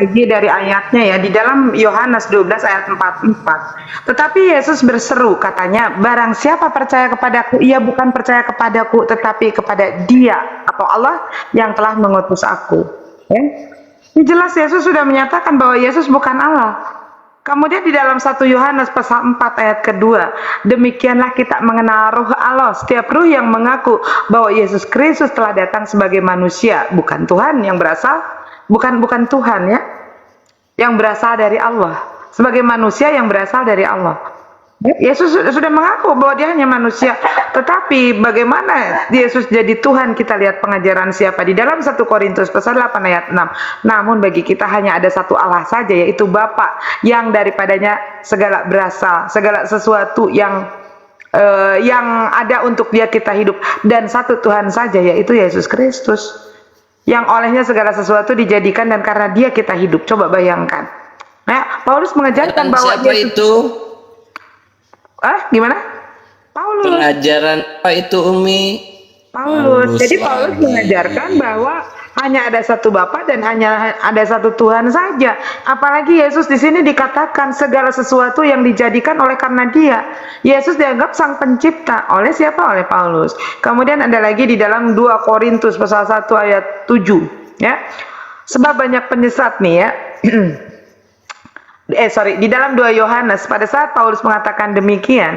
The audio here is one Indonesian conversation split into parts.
lagi dari ayatnya ya, di dalam Yohanes 12 ayat 44. Tetapi Yesus berseru katanya, barang siapa percaya kepadaku, ia bukan percaya kepadaku, tetapi kepada Dia atau Allah yang telah mengutus aku. Ya. Ini jelas Yesus sudah menyatakan bahwa Yesus bukan Allah. Kemudian di dalam 1 Yohanes pasal 4 ayat kedua, demikianlah kita mengenal ruh Allah. Setiap ruh yang mengaku bahwa Yesus Kristus telah datang sebagai manusia, bukan Tuhan yang berasal, bukan Tuhan ya, yang berasal dari Allah. Sebagai manusia yang berasal dari Allah. Yesus sudah mengaku bahwa dia hanya manusia. Tetapi bagaimana Yesus jadi Tuhan? Kita lihat pengajaran siapa di dalam 1 Korintus pasal 8 ayat 6. Namun bagi kita hanya ada satu Allah saja, yaitu Bapa, yang daripadanya segala berasal, segala sesuatu yang ada untuk Dia kita hidup, dan satu Tuhan saja, yaitu Yesus Kristus, yang olehnya segala sesuatu dijadikan dan karena Dia kita hidup. Coba bayangkan. Nah, Paulus mengajarkan bahwa siapa Yesus itu? Gimana? Paulus. Pengajaran apa itu, Umi? Paulus. Jadi Paulus mengajarkan bahwa hanya ada satu Bapa dan hanya ada satu Tuhan saja. Apalagi Yesus di sini dikatakan segala sesuatu yang dijadikan oleh karena Dia. Yesus dianggap sang pencipta. Oleh siapa? Oleh Paulus. Kemudian ada lagi di dalam 2 Korintus pasal 1 ayat 7, ya. Sebab banyak penyesat nih ya. Di dalam 2 Yohanes, pada saat Paulus mengatakan demikian,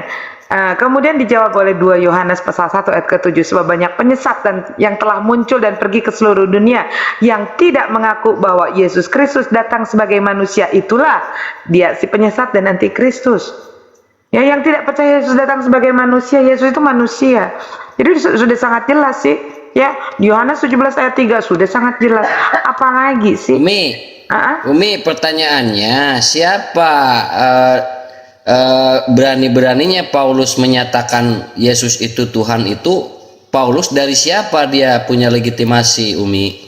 kemudian dijawab oleh 2 Yohanes pasal 1 ayat ke-7, sebab banyak penyesat dan yang telah muncul dan pergi ke seluruh dunia yang tidak mengaku bahwa Yesus Kristus datang sebagai manusia. Itulah dia si penyesat dan antikristus. Ya, yang tidak percaya Yesus datang sebagai manusia, Yesus itu manusia. Jadi sudah sangat jelas sih, ya. Yohanes 17 ayat 3 sudah sangat jelas. Apalagi sih? Umi, pertanyaannya, siapa berani-beraninya Paulus menyatakan Yesus itu Tuhan itu? Paulus dari siapa dia punya legitimasi, Umi?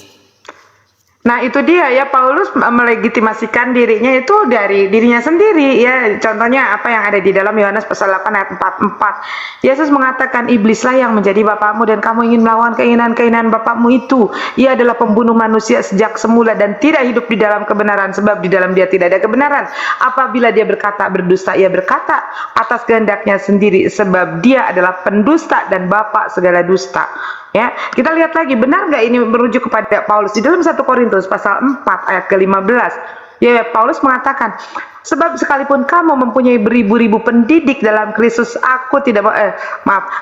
Nah itu dia ya, Paulus melegitimasikan dirinya itu dari dirinya sendiri ya. Contohnya apa yang ada di dalam Yohanes pasal 8 ayat 44. Yesus mengatakan, iblislah yang menjadi bapakmu dan kamu ingin melawan keinginan-keinginan bapakmu itu. Ia adalah pembunuh manusia sejak semula dan tidak hidup di dalam kebenaran, sebab di dalam dia tidak ada kebenaran. Apabila dia berkata berdusta, ia berkata atas kehendaknya sendiri, sebab dia adalah pendusta dan bapak segala dusta. Ya, kita lihat lagi, benar nggak ini merujuk kepada Paulus di dalam 1 Korintus pasal 4 ayat ke-15. Ya, Paulus mengatakan, sebab sekalipun kamu mempunyai beribu-ribu pendidik dalam Kristus,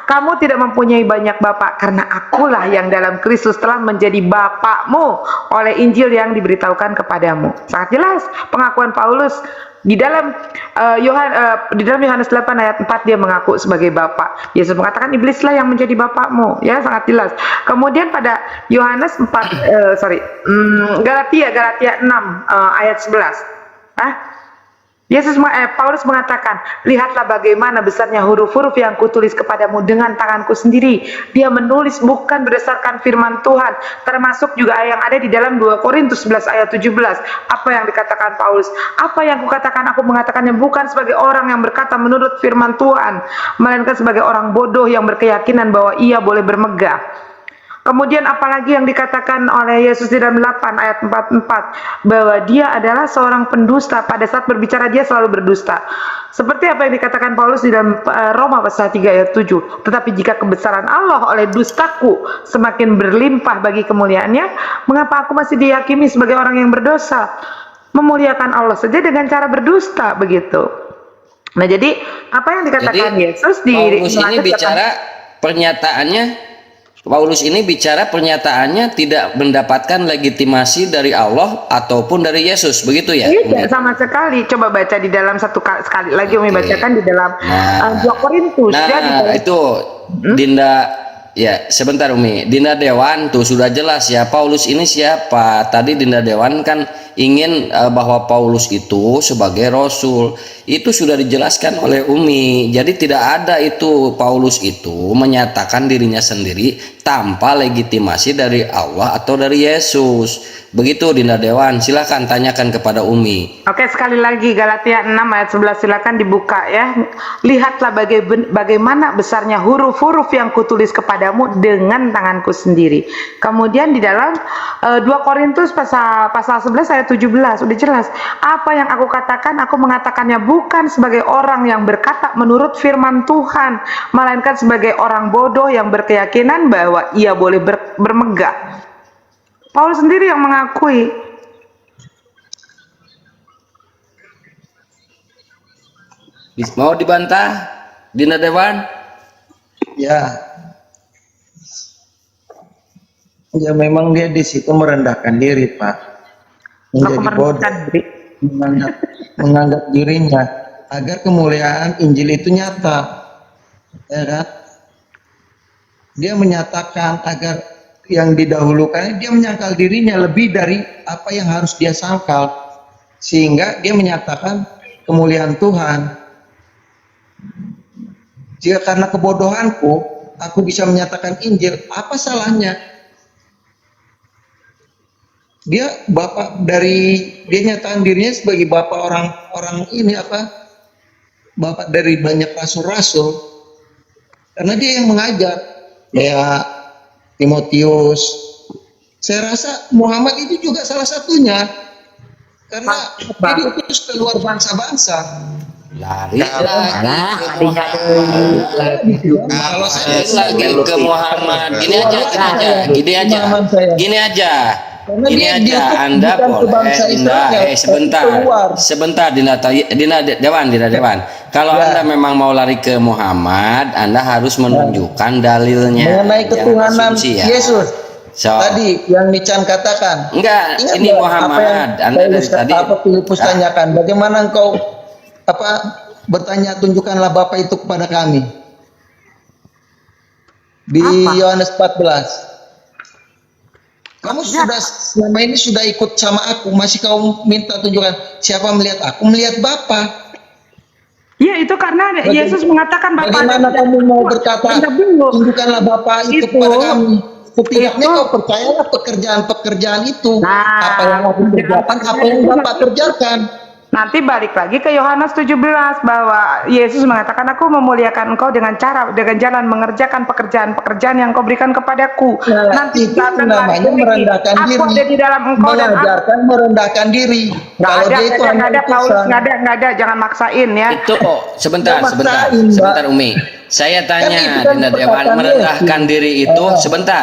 kamu tidak mempunyai banyak bapak, karena akulah yang dalam Kristus telah menjadi bapakmu oleh Injil yang diberitahukan kepadamu. Sangat jelas pengakuan Paulus. Di dalam Yohanes 8 ayat 4 dia mengaku sebagai Bapa. Yesus mengatakan iblislah yang menjadi bapakmu. Ya, sangat jelas. Kemudian pada Yohanes Galatia 6 ayat 11. Paulus mengatakan, lihatlah bagaimana besarnya huruf-huruf yang kutulis kepadamu dengan tanganku sendiri. Dia menulis bukan berdasarkan firman Tuhan, termasuk juga yang ada di dalam 2 Korintus 11 ayat 17. Apa yang dikatakan Paulus? Apa yang kukatakan, aku mengatakannya bukan sebagai orang yang berkata menurut firman Tuhan, melainkan sebagai orang bodoh yang berkeyakinan bahwa ia boleh bermegah. Kemudian apalagi yang dikatakan oleh Yesus di dalam 8 ayat 44, bahwa dia adalah seorang pendusta. Pada saat berbicara dia selalu berdusta. Seperti apa yang dikatakan Paulus di dalam Roma pasal 3 ayat 7. Tetapi jika kebesaran Allah oleh dustaku semakin berlimpah bagi kemuliaannya, mengapa aku masih diyakini sebagai orang yang berdosa? Memuliakan Allah saja dengan cara berdusta, begitu. Nah, jadi apa yang dikatakan Yesus di Paulus ini bicara pernyataannya tidak mendapatkan legitimasi dari Allah ataupun dari Yesus, begitu ya? Tidak sama sekali. Coba baca di dalam sekali lagi Umi bacakan di dalam 2 Korintus. Itu Dinda, ya sebentar Umi. Dinda Dewan tuh sudah jelas ya, Paulus ini siapa. Tadi Dinda Dewan kan ingin bahwa Paulus itu sebagai Rasul. Itu sudah dijelaskan oleh Umi. Jadi tidak ada itu Paulus itu menyatakan dirinya sendiri tanpa legitimasi dari Allah atau dari Yesus. Begitu Dinda Dewan, silakan tanyakan kepada Umi. Oke, sekali lagi Galatia 6 ayat 11 silakan dibuka ya. Lihatlah bagaimana besarnya huruf-huruf yang kutulis kepadamu dengan tanganku sendiri. Kemudian di dalam 2 Korintus pasal 11 ayat ayat 17, udah jelas. Apa yang aku katakan, aku mengatakannya bukan sebagai orang yang berkata menurut firman Tuhan, melainkan sebagai orang bodoh yang berkeyakinan bahwa ia boleh bermegah. Paulus sendiri yang mengakui. Mau dibantah, Dinda Dewan? Ya, ya memang dia di situ merendahkan diri, Pak. Aku Menjadi bodoh, merendahkan diri. menganggap dirinya agar kemuliaan Injil itu nyata. Ya kan? Dia menyatakan agar yang didahulukan, dia menyangkal dirinya lebih dari apa yang harus dia sangkal, sehingga dia menyatakan kemuliaan Tuhan. Jika karena kebodohanku aku bisa menyatakan Injil, apa salahnya? Dia bapak dari, dia nyatakan dirinya sebagai bapak orang ini apa? Bapak dari banyak rasul-rasul. Karena dia yang mengajar. Ya Timotius. Saya rasa Muhammad itu juga salah satunya. Karena dia diutus keluar bangsa-bangsa. Lari lagi Kalau saya lagi ke Muhammad. Gini aja. Karena Ini dia aja, diutus Anda bukan ke boleh, bangsa Dinda, Israel, sebentar, Dinda Dewan. Kalau Ya. Anda memang mau lari ke Muhammad, Anda harus menunjukkan dalilnya. mengenai Jangan ketuhanan asumsi ya. Yesus. So, Tadi yang Nican katakan. enggak, Ingat ini nggak Muhammad. apa yang Anda dari Paulus- tadi, apa Filipus tanyakan, bagaimana engkau bertanya, tunjukkanlah Bapa itu kepada kami. Di Apa? Yohanes 14. Kamu sudah selama ini sudah ikut sama aku, masih kau minta tunjukkan siapa melihat aku, melihat Bapa. Ya itu karena Yesus mengatakan Bapa Bagaimana ada- kamu mau berkata, Bentar dulu. tunjukkanlah Bapa itu Itu- kepada kami? Setidaknya itu- kau percayalah pekerjaan-pekerjaan itu. Nah, Apa yang aku kerjakan, apa yang Bapak kerjakan. Nanti balik lagi ke Yohanes 17 bahwa Yesus mengatakan aku memuliakan engkau dengan jalan mengerjakan pekerjaan-pekerjaan yang kau berikan kepadaku. Nah, Nanti itu akan namanya balik lagi. merendahkan Aku diri. ada di dalam engkau dan aku Mengajarkan merendahkan diri. Kalau dia itu hanya nggak ada Paulus utusan. nggak ada jangan maksain ya. itu sebentar, Nggak maksain, Mbak. sebentar Umi. Saya itu tanya, kan Dinda Dewan, perkataan merendahkan Yesus. diri itu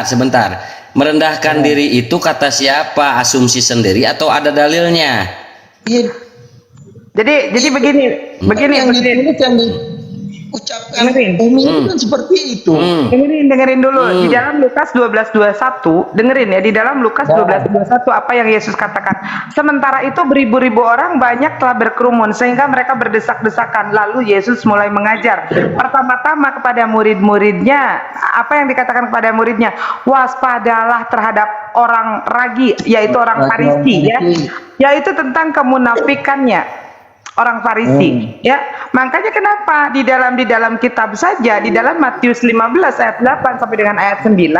sebentar. Merendahkan diri itu kata siapa? Asumsi sendiri atau ada dalilnya? Iya, Jadi begini yang begini. ditulis yang diucapkan Dengerin. Umi itu kan seperti itu. Dengerin dulu di dalam Lukas 12:21, dengerin ya, di dalam Lukas 12:21 apa yang Yesus katakan. Sementara itu beribu-ribu orang banyak telah berkerumun sehingga mereka berdesak-desakan. Lalu Yesus mulai mengajar. Pertama-tama kepada murid-muridnya, apa yang dikatakan kepada muridnya? Waspadalah terhadap orang ragi, yaitu orang Farisi ya. Yaitu tentang kemunafikannya. Orang Farisi ya, makanya kenapa di dalam kitab saja, di dalam Matius 15 ayat 8 sampai dengan ayat 9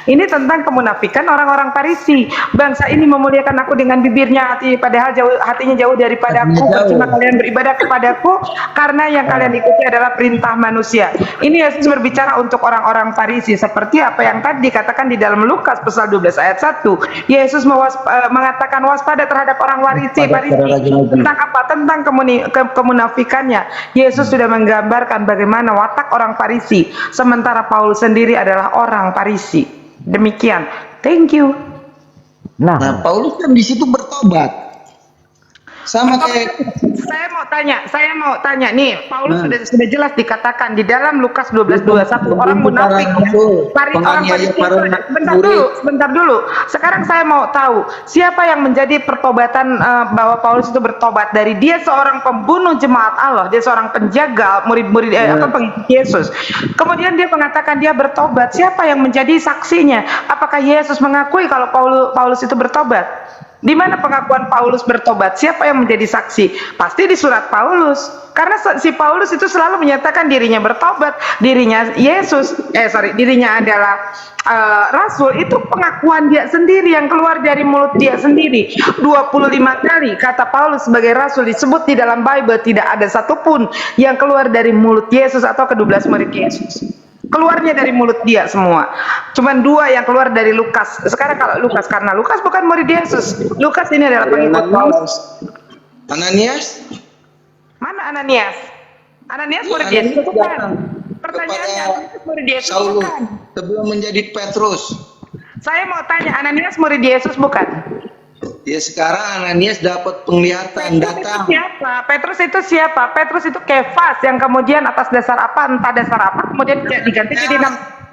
ini tentang kemunafikan orang-orang Farisi. Bangsa ini memuliakan aku dengan bibirnya, padahal hatinya jauh daripadaku. Percuma kalian beribadah kepadaku karena yang kalian ikuti adalah perintah manusia. Ini Yesus berbicara untuk orang-orang Farisi, seperti apa yang tadi dikatakan di dalam Lukas pasal 12 ayat 1. Yesus mengatakan waspada terhadap orang Farisi. Tentang apa? Tentang kemunafikannya. Yesus sudah menggambarkan bagaimana watak orang Farisi, sementara Paulus sendiri adalah orang Farisi. Demikian. Thank you. Nah, Paulus kan di situ bertobat. Sama kayak Saya mau tanya nih, Paulus sudah jelas dikatakan di dalam Lukas 12:21 orang munafik ya. Orang Farisi. Sebentar dulu. Sekarang saya mau tahu siapa yang menjadi pertobatan bahwa Paulus itu bertobat dari dia seorang pembunuh jemaat Allah, dia seorang penjaga murid-murid pengikut Yesus. Kemudian dia mengatakan dia bertobat. Siapa yang menjadi saksinya? Apakah Yesus mengakui kalau Paulus itu bertobat? Di mana pengakuan Paulus bertobat? Siapa yang menjadi saksi? Pasti di surat Paulus. Karena si Paulus itu selalu menyatakan dirinya bertobat, dirinya dirinya adalah rasul. Itu pengakuan dia sendiri yang keluar dari mulut dia sendiri. 25 kali kata Paulus sebagai rasul disebut di dalam Bible, tidak ada satupun yang keluar dari mulut Yesus atau ke-12 murid Yesus. keluarnya dari mulut dia semua. Cuman 2 yang keluar dari Lukas. Sekarang kalau Lukas, karena Lukas bukan murid Yesus. Lukas ini adalah pengikut Paulus. Ananias Mana Ananias? Ananias Iya, murid Ananias Yesus bukan? datang Pertanyaannya, kepada Ananias murid Yesus Saulus bukan? sebelum menjadi Petrus. Saya mau tanya, Ananias murid Yesus bukan? Ya sekarang Ananias dapat penglihatan datang. Siapa? Petrus itu siapa? Petrus itu Kefas yang kemudian atas dasar apa, entah dasar apa, kemudian diganti jadi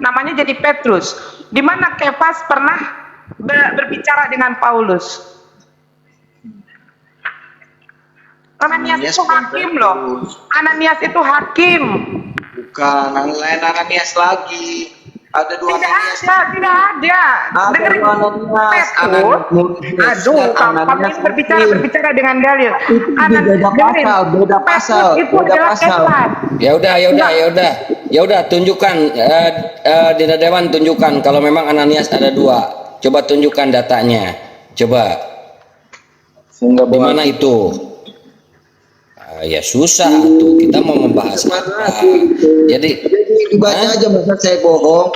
namanya jadi Petrus. Di mana Kefas pernah berbicara dengan Paulus? Ananias itu hakim loh. Ananias itu hakim. Bukan, lain Ananias lagi. Ada 2 Tidak Ananias. ada, tidak ada. Ada Dengerin 2 Ananias. Petrus. Aduh, kamu ini berbicara dengan dalil. Beda pasal, beda pasal, Petrus itu beda adalah pasal. Kefas. Ya udah tunjukkan Dinda Dewan, tunjukkan kalau memang Ananias ada 2. Coba tunjukkan datanya. Coba. Di mana itu? Ya susah tuh, kita mau membahas apa. Jadi Dibaca aja, masa saya bohong.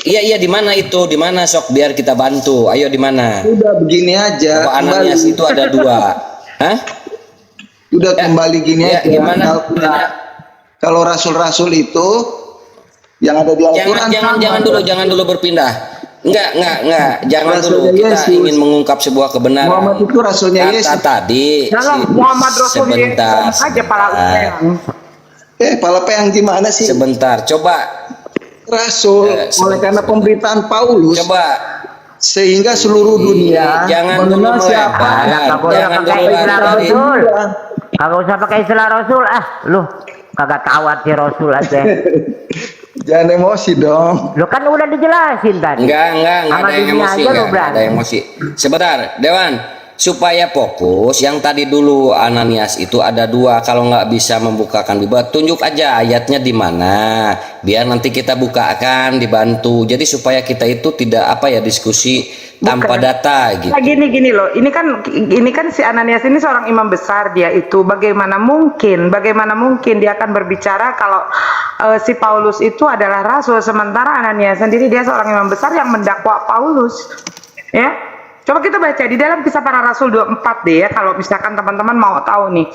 iya di mana itu? Di mana sok biar kita bantu. Ayo di mana? Udah begini aja. Bahwa Ananias itu ada 2. Hah? Udah kembali gini Ya, aja. gimana? Kalau rasul-rasul itu yang ada di Al-Quran Jangan dulu berpindah. Enggak. Jangan Rasulnya dulu. Kita Yesus. ingin mengungkap sebuah kebenaran. Muhammad itu rasulnya Kata Yesus. tadi Dalam Muhammad Rasul sebentar. aja pala upeng. Pala peyang gimana sih? Sebentar, coba Rasul oleh karena pemberitaan Paulus sehingga seluruh dunia jangan dulu mengenal siapa. jangan dulu lari. Kagak usah pakai istilah Rasul, lu kagak tawat si Rasul aja. Jangan emosi dong. Lu kan udah dijelasin tadi. Enggak Sama ada yang dunia emosi, aja lu enggak berani. ada emosi. Sebentar, Dewan, supaya fokus yang tadi dulu Ananias itu ada 2, kalau nggak bisa membukakan Bible, tunjuk aja ayatnya di mana, biar nanti kita bukakan, dibantu. Jadi supaya kita itu tidak diskusi tanpa data gitu. Nah, gini loh, ini kan si Ananias ini seorang imam besar, dia itu bagaimana mungkin dia akan berbicara kalau si Paulus itu adalah rasul, sementara Ananias sendiri dia seorang imam besar yang mendakwa Paulus, ya. Coba kita baca di dalam Kisah Para Rasul 24 deh ya, kalau misalkan teman-teman mau tahu nih.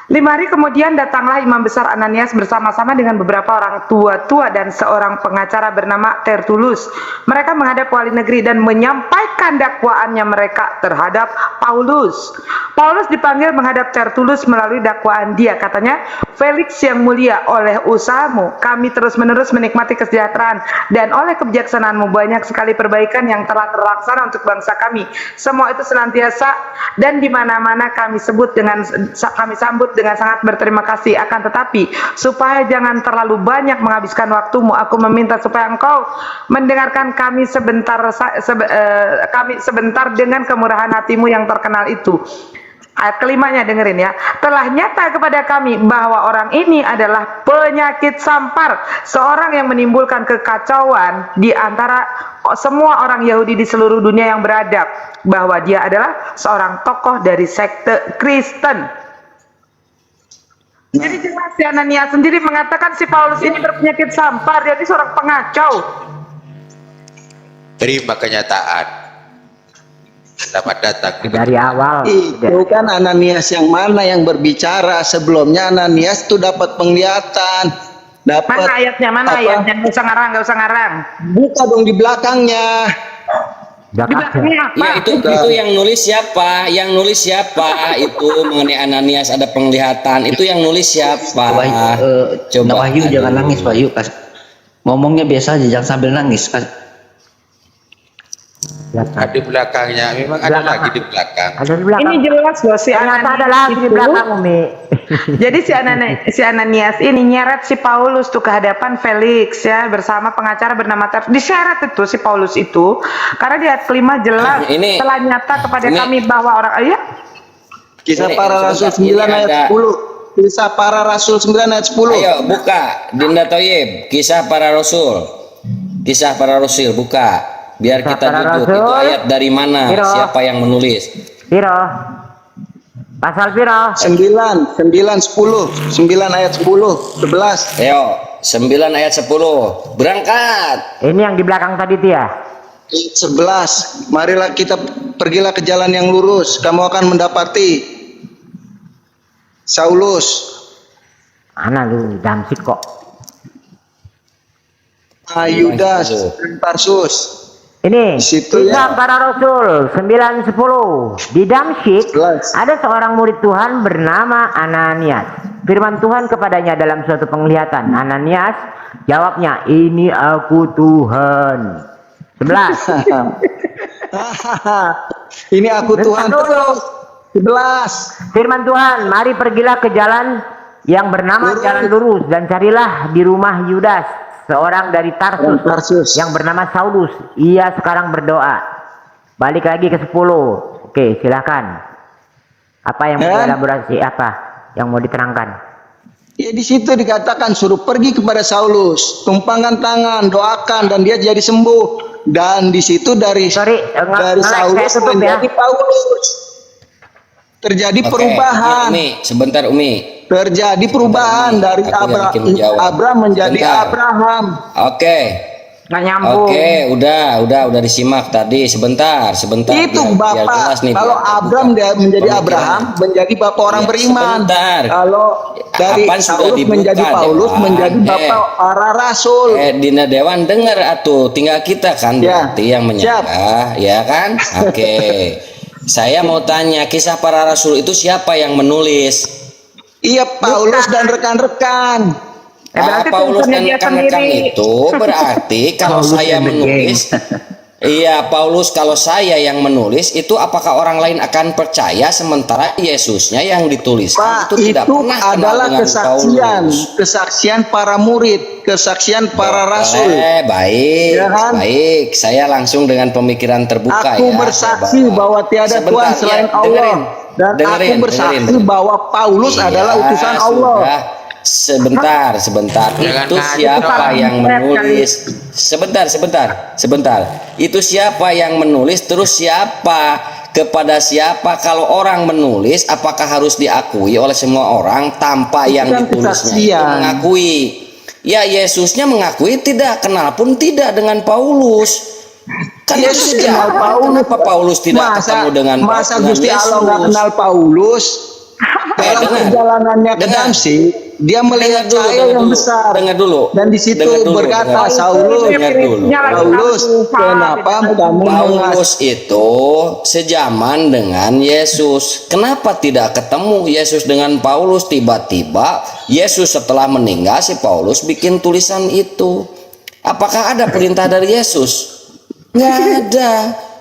5 hari kemudian datanglah imam besar Ananias bersama-sama dengan beberapa orang tua dan seorang pengacara bernama Tertulus. Mereka menghadap wali negeri dan menyampaikan dakwaannya mereka terhadap Paulus. Paulus dipanggil menghadap Tertulus melalui dakwaan dia. Katanya, Felix yang mulia, oleh usahamu kami terus-menerus menikmati kesejahteraan, dan oleh kebijaksanaanmu banyak sekali perbaikan yang telah terlaksana untuk bangsa kami. Semua itu senantiasa dan di mana-mana kami sambut dengan sangat berterima kasih. Akan tetapi supaya jangan terlalu banyak menghabiskan waktumu, aku meminta supaya engkau mendengarkan kami sebentar dengan kemurahan hatimu yang terkenal itu. Ayat kelimanya dengerin ya. Telah nyata kepada kami bahwa orang ini adalah penyakit sampar, seorang yang menimbulkan kekacauan di antara semua orang Yahudi di seluruh dunia yang beradab, bahwa dia adalah seorang tokoh dari sekte Kristen. Jadi jelas si Ananias sendiri mengatakan si Paulus ini berpenyakit sampar, jadi seorang pengacau. Terima kenyataan. Dapat datang Dari awal. Itu kan Ananias yang mana yang berbicara? Sebelumnya Ananias tuh dapat penglihatan. Dapat Mana ayatnya? Nggak usah ngarang. Buka dong di belakangnya. Di belakangnya apa? Ya itu yang nulis siapa? Yang nulis siapa? Itu mengenai Ananias ada penglihatan. Itu yang nulis siapa? Coba Wahyu jangan nangis Wahyu, ngomongnya biasa aja, jangan sambil nangis. Ada di belakangnya, memang ada lagi di belakang. Ada di belakang. Ini jelas loh si Ternyata ada Ananias lagi di itu. belakang Umi. Jadi si Ananias ini nyeret si Paulus tuh ke hadapan Felix ya, bersama pengacara bernama Tertulus. Diseret itu si Paulus itu karena di ayat kelima jelas telah nyata kepada kami bahwa orang Kisah Para Rasul 9 ayat 10. Kisah Para Rasul 9 ayat 10. Ayo buka Dinda Toyib, Kisah Para Rasul. Kisah Para Rasul buka. Biar Kisah kita Para jujur. Rasul. Itu ayat dari mana? Piro. Siapa yang menulis? Piro. Pasal piro? 9 10 9 ayat 10 11. Ayo 9 ayat 10. Berangkat. Ini yang di belakang tadi tuh ya. 11. Marilah kita pergilah ke jalan yang lurus. Kamu akan mendapati Saulus, Mana lu Damsik kok. Yudas, dan Tarsus. Ini Di situ Kisah ya. Para Rasul 9:10. Di Damsyik 11. ada seorang murid Tuhan bernama Ananias. Firman Tuhan kepadanya dalam suatu penglihatan. Ananias jawabnya, "Ini aku Tuhan." 11. Ini aku Tuhan. Bentar dulu. Terus 11. Firman Tuhan, "Mari pergilah ke jalan yang bernama Lurus. Jalan Lurus dan carilah di rumah Yudas, seorang dari Tarsus, Tarsus. yang bernama Saulus. Ia sekarang berdoa." Balik lagi ke 10. Oke, silakan. Apa yang mau elaborasi, apa yang mau diterangkan? Ya di situ dikatakan suruh pergi kepada Saulus, tumpangkan tangan, doakan dan dia jadi sembuh. Dan di situ dari nge-lag, Saulus saya tutup ya. menjadi Paulus. Terjadi Oke, perubahan. Umi, sebentar Umi. Terjadi perubahan dari Aku yakin menjawab. Abraham menjadi Bentar. Abraham. Oke. Nggak nyambung. Oke, udah disimak tadi. Sebentar. Itu biar Bapak. jelas nih, Kalau biar terbuka Abraham dia menjadi pemikiran. Abraham, menjadi Bapak orang Ya, beriman. sebentar. Kalau dari Apaan sudah Saulus dibuka, menjadi Paulus, Dewan? menjadi Bapak para rasul. Dina Dewan dengar atuh, tinggal kita kan Ya, berarti yang menyangka, ya kan? Oke. Saya mau tanya, Kisah Para Rasul itu siapa yang menulis? Iya, Paulus dan rekan-rekan. Berarti Paulus dan tulisannya dia rekan-rekan sendiri. itu berarti kalau Paulus saya and the menulis, iya Paulus kalau saya yang menulis itu apakah orang lain akan percaya sementara Yesusnya yang dituliskan Pak, itu tidak itu pernah kenal adalah dengan kesaksian, Paulus. kesaksian para murid, kesaksian para rasul. Baik, Ya kan? baik. Saya langsung dengan pemikiran terbuka Aku ya. bersaksi Bapak. bahwa tiada Sebentar, Tuhan ya, selain Allah. dengerin. Dan Dengerin, aku bersaksi dengerin. bahwa Paulus Iya, adalah utusan Allah. sudah. Sebentar. Jangan Itu ngaji, siapa Pak. yang menulis? Sebentar. Itu siapa yang menulis? Terus siapa? Kepada siapa? Kalau orang menulis, apakah harus diakui oleh semua orang tanpa yang kan ditulisnya itu kesaksian. mengakui? Ya Yesusnya mengakui tidak, kenal pun tidak dengan Paulus. Kan Yesus itu kenal sejarah. Paulus. Kenapa Paulus tidak ketemu dengan masa dengan Gusti Allah nggak Yesus? kenal Paulus? Dalam dengar. perjalanannya ke Dengar. Damsyik, dia melihat cahaya yang besar. Dengar dulu. Dan di situ Dengar dulu, berkata, dengar. Saulus, Dengar dulu. Paulus, kenapa kamu Paulus itu sejaman dengan Yesus. Kenapa tidak ketemu Yesus dengan Paulus? Tiba-tiba Yesus setelah meninggal si Paulus bikin tulisan itu. Apakah ada perintah dari Yesus? Nggak ada.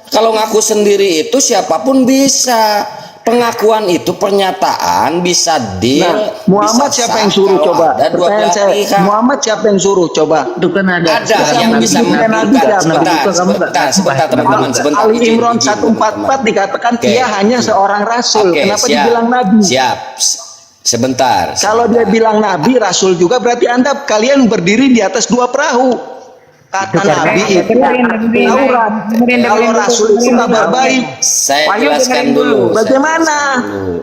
Kalau ngaku sendiri itu siapapun bisa. Pengakuan itu pernyataan bisa deal. Nah, Muhammad bisa siapa yang sah suruh kalau coba? ada dua Pertanyaan belah saya, pihak. Muhammad siapa yang suruh coba? Itu kan ada. Ada sekarang yang Nabi bisa juga. Nabi membuktikan. siapa? Sebentar teman-teman, sebentar. Ali Izin, Imran izin, 144 teman-teman. dikatakan Oke. dia hanya seorang rasul. Oke, Kenapa siap. dibilang nabi? Siap. Sebentar. Kalau dia bilang nabi, rasul juga berarti kalian berdiri di atas dua perahu. Kata nabi itu Taurat. Kalau rasul itu kabar baik. Saya Wahyu, jelaskan dengerin dulu. dulu. Bagaimana?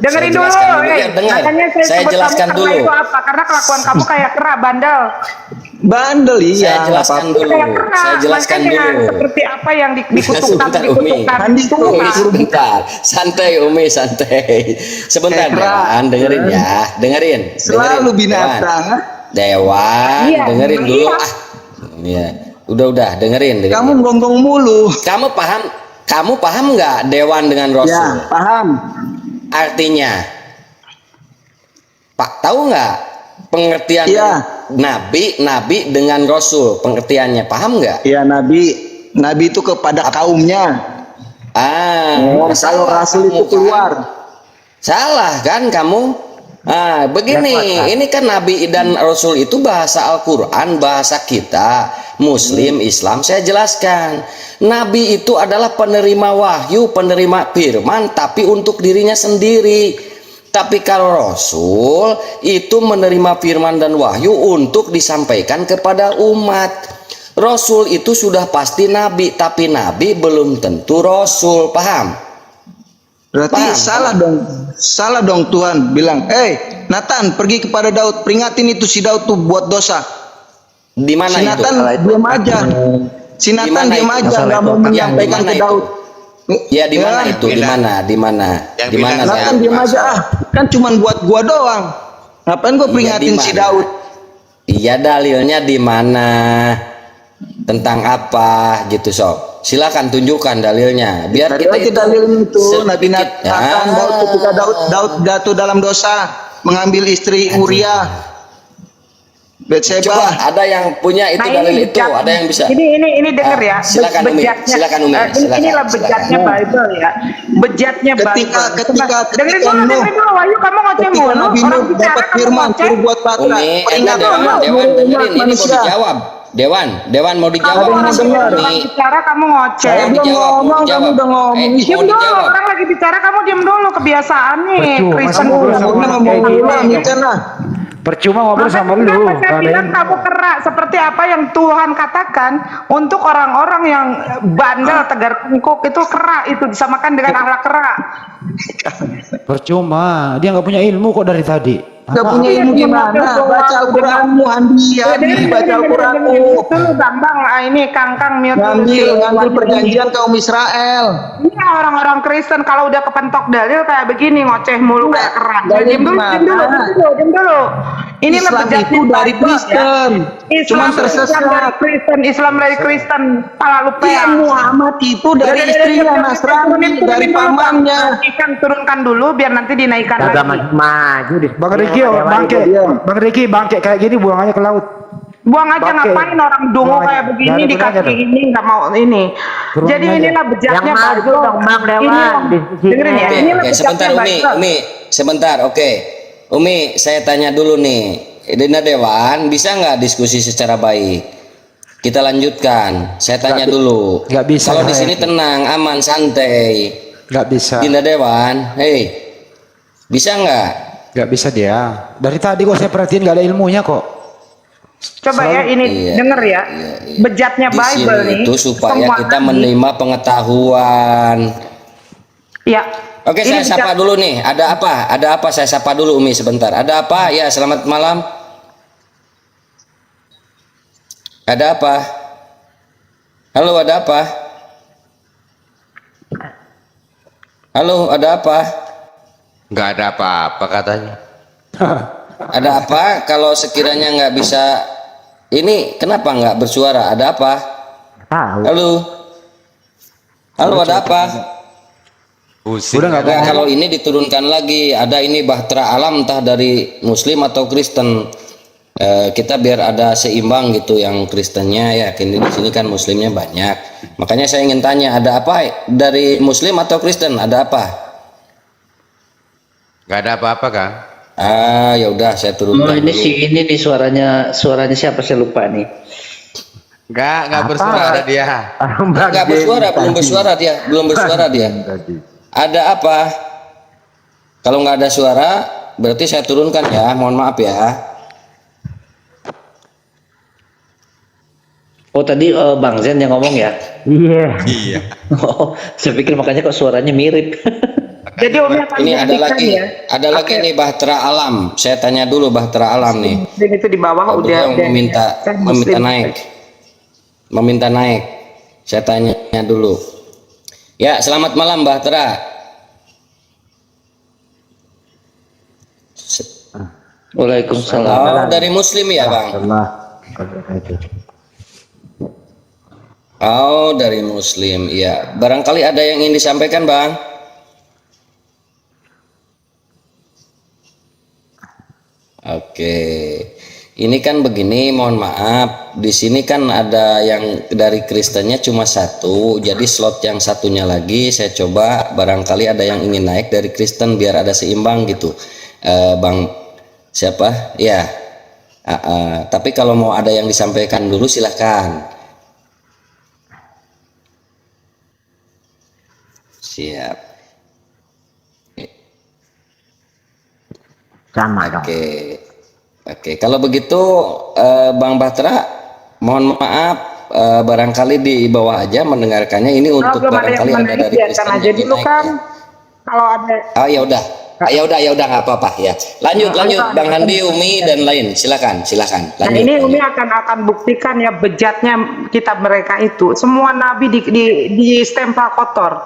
Dengerin Saya dulu, jelaskan dulu. eh. Ya, dengar. Makanya saya Saya sebut jelaskan kamu dulu. karena itu apa? Karena kelakuan kamu kayak kera, bandel. Bandel Saya iya. jelaskan dulu. Kayak kera. Saya jelaskan Makanya dulu. seperti apa yang dikutukkan, Sebentar, Umi. dikutukkan. Andi Itu tuh, Umi, mah. sebentar. Santai Umi, santai. Sebentar, Kayak kera. Dewan. Dengerin ya. Dengerin. Selalu Dengerin, binatang. Dewan, Iya, dengerin iya. dulu. Iya. Udah, dengerin. Kamu gonggong mulu. Kamu paham nggak Dewan dengan Rasul? Ya, paham. Artinya, Pak tahu nggak pengertian Iya. nabi dengan Rasul? Pengertiannya paham nggak? Ya nabi itu kepada kaumnya. Kalau Salah rasul kamu, itu kan? keluar. Salah kan kamu? Begini, ini kan nabi dan Rasul itu bahasa Al-Quran, bahasa kita, Muslim, Islam. Saya jelaskan, nabi itu adalah penerima wahyu, penerima firman, tapi untuk dirinya sendiri. Tapi kalau Rasul itu menerima firman dan wahyu untuk disampaikan kepada umat. Rasul itu sudah pasti nabi, tapi nabi belum tentu Rasul, paham? Berarti Paham, salah dong Tuhan bilang, Nathan pergi kepada Daud, peringatin itu si Daud tuh buat dosa. Di mana Si itu? Nathan diam aja. Si Nathan Dimana diam itu? aja, Masalah nggak itu. mau Ya, menyampaikan dimana ke itu? Daud. Ya di mana itu? Di bilang. mana? Di mana? Yang Di mana? bilang Bang? Nathan diam aja ah, kan cuman buat gua doang. Ngapain gua Iya, peringatin di si mana? Daud? Iya, dalilnya di mana? Tentang apa gitu, Sob? Silakan tunjukkan dalilnya. Biar Dari kita aja itu dalilnya itu Nabi sedikit. Nathan, Daud ketika Daud jatuh dalam dosa mengambil istri Uria, Coba Betseba. ada yang punya itu Nah, dalil ini itu, bejat. ada yang bisa. Ini denger Ah, ya. silakan, Umi. Bejatnya. Silakan, Umi. Silakan, Inilah silakan. bejatnya Bible ya. Bejatnya Ketika- Bible. ketika- dengerin ketika dulu, Nuh- dengerin dulu. Wahyu, kamu ngoceh Ketika mulu. Nabi Orang Nuh bicara dapat kamu firman ngoceh. suruh buat batra, Umi, peringatan dulu. umat Dewan dengerin, ini mau manusia. dijawab. Dewan mau dijawab. Kamu orang dengar. orang bicara kamu ngoceh. Saya belum dijawab, mau ngomong, dijawab. kamu udah ngomong. Eh, Diam mau dulu, dijawab. orang lagi bicara kamu diam dulu. Kebiasaan nih. Percuma, Kristen kamu dulu. sama Ngomongnya orang ngomong kayak ulang, gini. Ikan lah. Percuma ngobrol Maka sama lu. kenapa saya Nggak ada bilang ilmu. kamu kerak seperti apa yang Tuhan katakan untuk orang-orang yang bandel, tegar tengkuk itu kerak, itu disamakan dengan anak kerak. Percuma, dia nggak punya ilmu kok dari tadi. Gak Apa? punya ilmu gimana? Baca Al-Quranmu, Andi, baca Al-Quranmu. Dulu Bambang, ini Kangkang mute dulu. Ngambil perjanjian kaum Israel. Ini orang-orang Kristen kalau udah kepentok dalil kayak begini ngoceh mulu kayak kerak. dalil Diam dulu, gimana? diam dulu. Inilah Islam bejatnya itu dari Bible, ya. Kristen. Cuma tersesat. Islam dari Kristen, pala lupa. Iya, Muhammad itu dari istrinya, Nasrani, dari pamannya. Turunkan dulu biar nanti dinaikkan Agak lagi. maju di Bang Riki, bangke, Bang Riki, bangke kayak gini buang aja ke laut. Buang aja, Bangke. ngapain orang dungu Buang aja. kayak Nggak begini ada dikasih gunanya ini nggak mau ini. Buang Jadi aja. inilah bejatnya Yang maju Bible. dong, Bang Dewan, Ini diskusinya. dengerin ya. Oke, Inilah oke, bejatnya sebentar Umi, Bible. Umi, sebentar, oke. Umi, saya tanya dulu nih, Dinda Dewan, bisa nggak diskusi secara baik? Kita lanjutkan. Saya tanya dulu. nggak bisa, Kalau di saya. sini tenang, aman, santai. Nggak bisa, Dinda Dewan, bisa nggak? nggak bisa dia. Dari tadi kok saya perhatiin nggak ada ilmunya kok. Coba ya ini Iya, denger ya. Bejatnya Di Bible sini nih. itu supaya semua kita nabi- menerima pengetahuan. Ya. Oke, Ini saya sapa dulu nih. Ada apa? Ada apa? Saya sapa dulu Umi sebentar. Ada apa? Ya, selamat malam. Ada apa? Halo, ada apa? Halo, ada apa? Nggak ada apa-apa katanya. Ada apa? Kalau sekiranya nggak bisa, ini kenapa nggak bersuara? Ada apa? Tahu. Halo, halo, ada apa? Pusing. Udah nggak Nah, kalau ini diturunkan lagi, ada ini bahtera alam entah dari Muslim atau Kristen. Kita biar ada seimbang gitu, yang Kristennya ya, kini di sini kan Muslimnya banyak. Makanya saya ingin tanya, ada apa dari Muslim atau Kristen? Ada apa? Nggak ada apa-apa kan? Ah, ya udah saya Oh, turunkan ini dulu. si ini nih suaranya siapa saya lupa nih. Nggak bersuara dia. Nggak bersuara, belum bersuara dia, belum bersuara dia. Ada apa? Kalau nggak ada suara, berarti saya turunkan ya. Mohon maaf ya. Oh tadi Bang Zen yang ngomong ya. Iya. Iya. Oh, saya pikir makanya kok suaranya mirip. Jadi Umi akan Ini ada buktikan lagi, ya. ada lagi nih bahtera alam. Saya tanya dulu bahtera alam nih. Dan itu di bawah Beliau udah meminta saya meminta Muslim. naik, meminta naik. Saya tanya dulu. Ya, selamat malam bahtera. Waalaikumsalam. Oh, dari Muslim ya bang? Allah. Oh, dari Muslim. Iya. Barangkali ada yang ingin disampaikan bang? Oke, ini kan begini, mohon maaf, di sini kan ada yang dari Kristennya cuma satu, jadi slot yang satunya lagi saya coba, barangkali ada yang ingin naik dari Kristen biar ada seimbang gitu, Bang siapa? Ya, tapi kalau mau ada yang disampaikan dulu silahkan. Siap. Sama dong. Oke. Kalau begitu, Bang Bahtera, mohon maaf, barangkali di bawah aja mendengarkannya. Ini untuk Kalau belum ada yang barangkali ada menaik dari biarkan Kristen aja yang dulu naik kan. ya. Kalau ada Oh ya udah, Ya udah nggak apa-apa ya. Lanjut Bang Handi, Umi dan lain. Silakan. Nah, Lanjut. ini Umi akan buktikan ya bejatnya kitab mereka itu. Semua nabi di stempel kotor.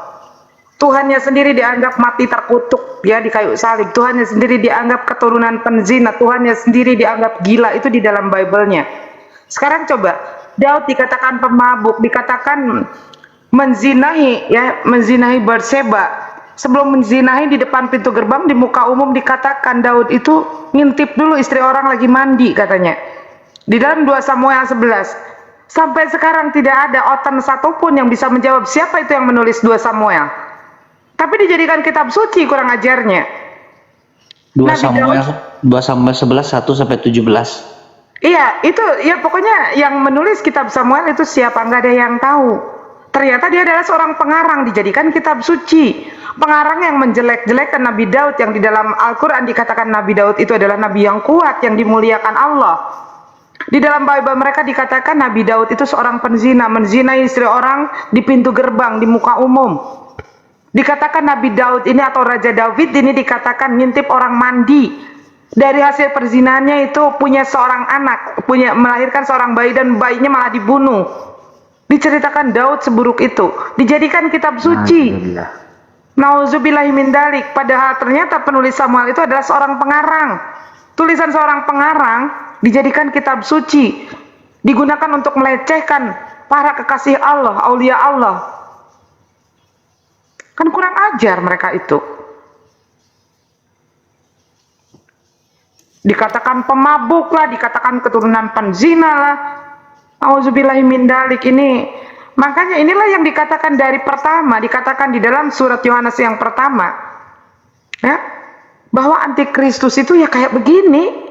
Tuhannya sendiri dianggap mati terkutuk ya di kayu salib. Tuhannya sendiri dianggap keturunan penzina. Tuhannya sendiri dianggap gila. Itu di dalam Bible-nya. Sekarang coba, Daud dikatakan pemabuk, dikatakan menzinahi Batseba. Sebelum menzinahi di depan pintu gerbang di muka umum dikatakan Daud itu ngintip dulu istri orang lagi mandi katanya. Di dalam 2 Samuel 11. Sampai sekarang tidak ada otan satupun yang bisa menjawab siapa itu yang menulis 2 Samuel. Tapi dijadikan kitab suci, kurang ajarnya. 2 Nabi Samuel 11 1 sampai 17. Iya, itu ya pokoknya yang menulis kitab Samuel itu siapa, nggak ada yang tahu. Ternyata dia adalah seorang pengarang, dijadikan kitab suci. Pengarang yang menjelek-jelekkan Nabi Daud, yang di dalam Al-Quran dikatakan Nabi Daud itu adalah Nabi yang kuat, yang dimuliakan Allah. Di dalam Bible mereka dikatakan Nabi Daud itu seorang penzina, menzinai istri orang di pintu gerbang, di muka umum. Dikatakan Nabi Daud ini atau Raja David ini dikatakan ngintip orang mandi. Dari hasil perzinaannya itu punya seorang anak, melahirkan seorang bayi dan bayinya malah dibunuh. Diceritakan Daud seburuk itu, dijadikan kitab suci. Nauzubillahi min dalik. Padahal ternyata penulis Samuel itu adalah seorang pengarang. Tulisan seorang pengarang dijadikan kitab suci, digunakan untuk melecehkan para kekasih Allah, aulia Allah. Kan kurang ajar mereka itu. Dikatakan pemabuk lah, dikatakan keturunan penzina lah. Auzubillahi min dalik ini. Makanya inilah yang dikatakan dari pertama, dikatakan di dalam surat Yohanes yang pertama. Ya, bahwa antikristus itu ya kayak begini.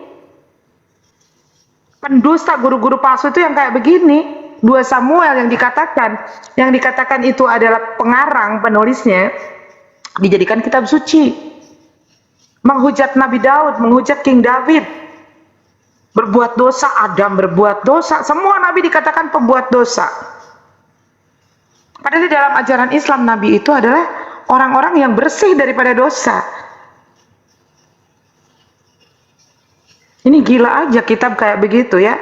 Pendusta, guru-guru palsu itu yang kayak begini. 2 Samuel yang dikatakan itu adalah pengarang penulisnya, dijadikan kitab suci. Menghujat Nabi Daud, menghujat King David. Berbuat dosa, Adam berbuat dosa. Semua nabi dikatakan pembuat dosa. Padahal di dalam ajaran Islam nabi itu adalah orang-orang yang bersih daripada dosa. Ini gila aja kitab kayak begitu ya.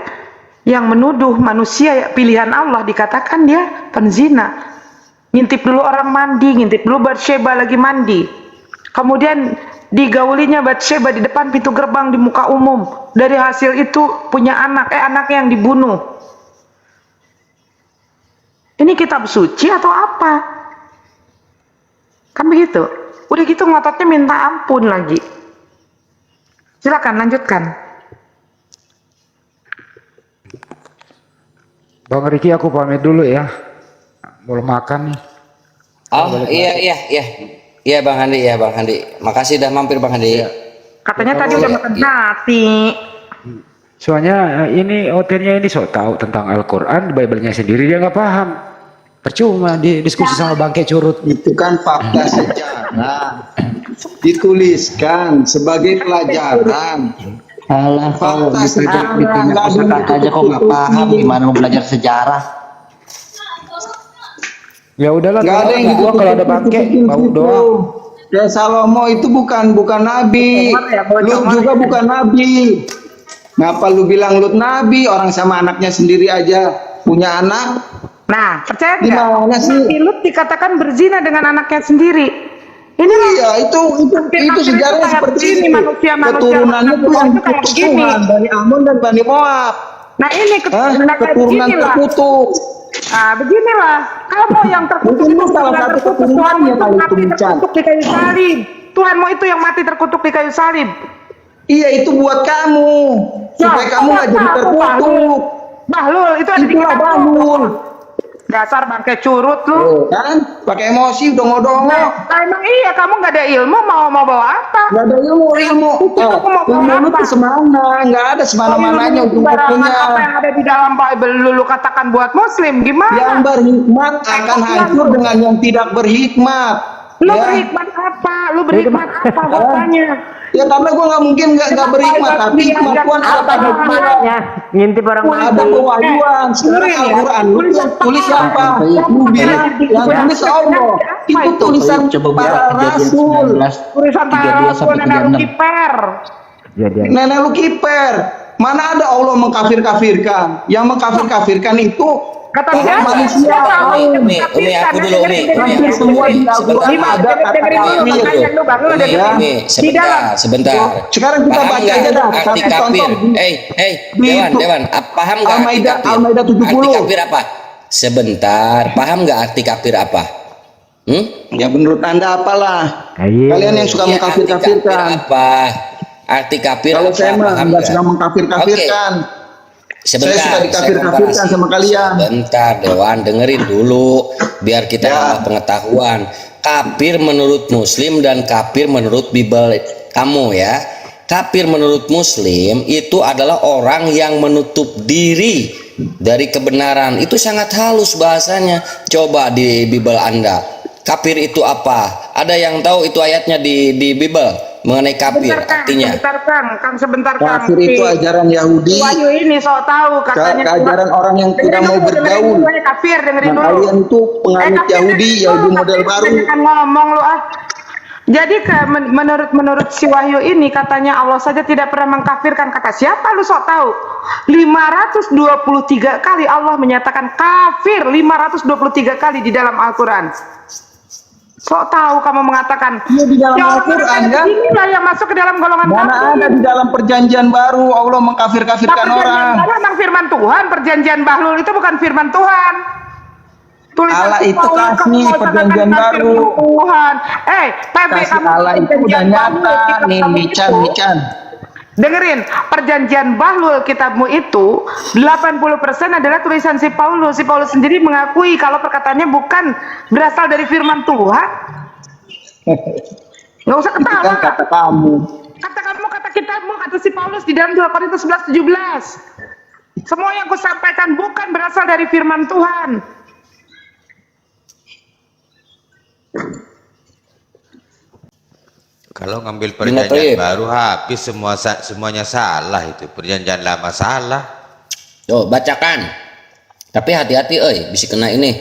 Yang menuduh manusia pilihan Allah dikatakan dia penzina. Ngintip dulu orang mandi, ngintip dulu Batseba lagi mandi. Kemudian digaulinya Batseba di depan pintu gerbang di muka umum. Dari hasil itu punya anaknya yang dibunuh. Ini kitab suci atau apa? Kan begitu. Udah gitu ngototnya minta ampun lagi. Silakan lanjutkan. Bang Riki, aku pamit dulu ya. Belum makan nih. Oh iya Bang Handi. Makasih dah mampir Bang Handi. Katanya tadi udah makan hati. Soalnya ini OT-nya ini so tahu tentang Al-Quran, Bible-nya sendiri dia nggak paham. Percuma diskusi sama bangke curut. Itu kan fakta sejarah. Dituliskan sebagai pelajaran. Alah, kau ditanya kosakata aja kok nggak paham gimana mau belajar sejarah. Ya udahlah, Nggak ada yang gua kalau ada bangke bau doang. Ya Salomo itu bukan nabi. Lut juga bukan nabi. Ngapa lu bilang Lut nabi? Orang sama anaknya sendiri aja punya anak. Nah, percaya Di nggak? mana sih? Nabi Lut dikatakan berzina dengan anaknya sendiri. Ini Iya, itu sejarahnya seperti ini. Keturunannya tuh yang dikutuk Tuhan dari Ammon dan Bani Moab. Nah ini keturunan Keturunan terkutuk. Nah beginilah, kamu yang terkutuk Mungkin itu lu salah bukan satu terkutuk, keturunannya Tuhanmu itu kali itu, mati Mican. terkutuk di kayu salib. Tuhanmu itu yang mati terkutuk di kayu salib. Iya, itu buat kamu. Supaya kamu nggak jadi terkutuk. Bahlul itu ada di Itulah kitab Bahlul. Dasar bangke curut lu. Tuh, kan? Pakai emosi, dongo-dongo. Nah, emang iya kamu nggak ada ilmu mau bawa apa? Nggak ada ilmu. Ilmu Ilmu itu semana. Nggak ada semana-mananya ujung-ujungnya. Apa yang ada di dalam Bible lu katakan buat Muslim gimana? Yang berhikmat akan hancur dengan yang tidak berhikmat. Lu Ya. berhikmat apa? Lu berhikmat apa bapaknya? Ya karena gue nggak mungkin nggak berhikmat, tapi hikmat Tuhan Apa ada hikmahnya? Ngintip orang ada mati. pewahyuan. Sekarang Dengerin ya. Al-Quran lu Tulisan tulis siapa? Yang Lu bilang yang tulis Allah. Itu tulisan Coba buka para kejadian rasul. 19 Tulisan 32 sampai nenek lu 36. kiper. Jadi Nenek lu kiper. Mana ada Allah mengkafir-kafirkan? Yang mengkafir-kafirkan itu Kata Paham dia nggak? manusia tahu. Umi, aku dulu, Umi. hampir semua di Al-Quran Lima, ada kata dengerin dulu, kafir. makanya lu Bang, lu Umi, dengerin. Umi, Di dalam. sebentar. Sekarang kita Paham baca nggak aja dah. arti Satu kafir? contoh. Di Dewan, itu. Dewan. Paham nggak arti Al-Maidah- kafir? Al-Maidah 70. Arti kafir apa? Sebentar. Paham nggak arti kafir apa? Ya menurut Anda apalah? Iya. Kalian yang suka Ya, arti kafir mengkafir-kafirkan. apa? Arti kafir Kalau apa? saya mah Paham nggak nggak? suka mengkafir-kafirkan. Sebentar, Saya suka dikafir-kafirkan komparasi. sama kalian. Sebentar, Dewan, dengerin dulu biar kita Ya. nambah pengetahuan. Kafir menurut Muslim dan kafir menurut Bible kamu ya. Kafir menurut Muslim itu adalah orang yang menutup diri dari kebenaran. Itu sangat halus bahasanya. Coba di Bible Anda. Kafir itu apa? Ada yang tahu itu ayatnya di Bible mengenai kafir artinya? Sebentar Kang, sebentar Kang. Kafir itu ajaran Yahudi. Wahyu ini sok tahu katanya. Keajaran orang yang tidak mau bergaul. Kafir, dengerin Nah, dulu. kalian itu penganut kafir, Yahudi, dengerin Yahudi dulu, model kafir, baru. jangan ngomong lu ah. Jadi menurut si Wahyu ini katanya Allah saja tidak pernah mengkafirkan. Kata siapa lu sok tahu? 523 kali Allah menyatakan kafir, 523 kali di dalam Al-Qur'an. Sok tahu kamu mengatakan Iya, di dalam ya Al-Qur'an, orang kan? inilah yang masuk ke dalam golongan Mana kafir. ada di dalam perjanjian baru Allah mengkafir-kafirkan Nah, orang. perjanjian baru emang firman Tuhan, perjanjian bahlul itu bukan firman Tuhan. Tulisan Allah si itu Paulus, kasih kamu mau perjanjian katakan baru. firman Tuhan. PB Kasih kamu Allah itu udah perjanjian nyata bahlul, kitab nih, kamu Mican, itu. Mican. Dengerin, perjanjian bahlul kitabmu itu 80% adalah tulisan si Paulus. Si Paulus sendiri mengakui kalau perkataannya bukan berasal dari firman Tuhan. Nggak usah Itu ketawa. kan kata kamu. Kata kamu, kata kitabmu, kata si Paulus di dalam 2 Korintus 11:17. Semua yang kusampaikan bukan berasal dari firman Tuhan. Kalau ngambil Toib. perjanjian baru habis semuanya salah itu. Perjanjian lama salah. Yo, bacakan. Tapi hati-hati, bisa kena ini.